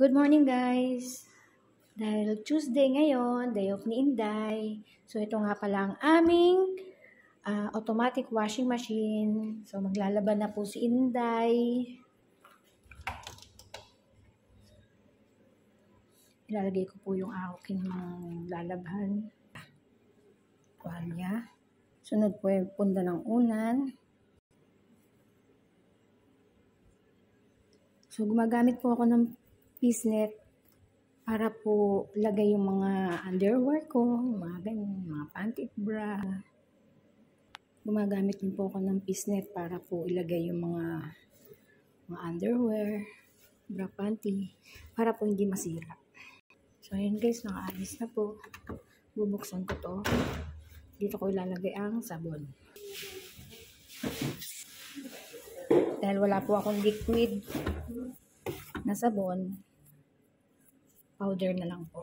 Good morning guys! Dahil Tuesday ngayon, day off ni Inday. So ito nga pala ang aming automatic washing machine. So maglalaban na po si Inday. Ilalagay ko po yung aking lalabhan. Tuwalya. Sunod po yung punda ng unan. So gumagamit po ako ng fishnet para po lagay yung mga underwear ko, mga ganyan, mga panty bra. Gumagamit din po ako ng fishnet para po ilagay yung mga underwear, bra, panty, para po hindi masira. So ayun guys, nakaalis na po. Bubuksan ko to. Dito ko ilalagay ang sabon. Dahil wala po akong liquid na sabon, powder na lang po.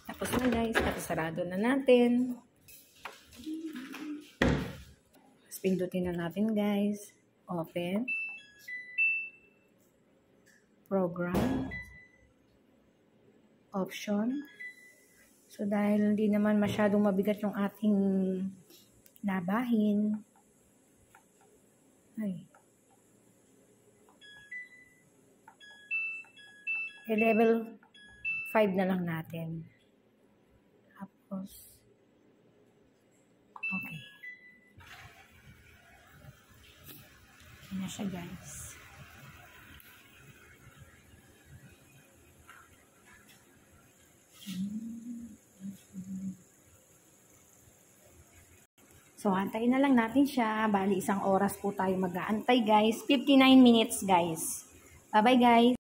Tapos na guys, tapos sarado na natin. Tapos pindutin na natin guys. Open. Program. Option. So dahil hindi naman masyadong mabigat yung ating labahin. Level 5 na lang natin. Tapos, okay. Yan na siya guys. So, antayin na lang natin siya. Bali, 1 oras po tayo mag-aantay guys. 59 minutes guys. Bye-bye guys.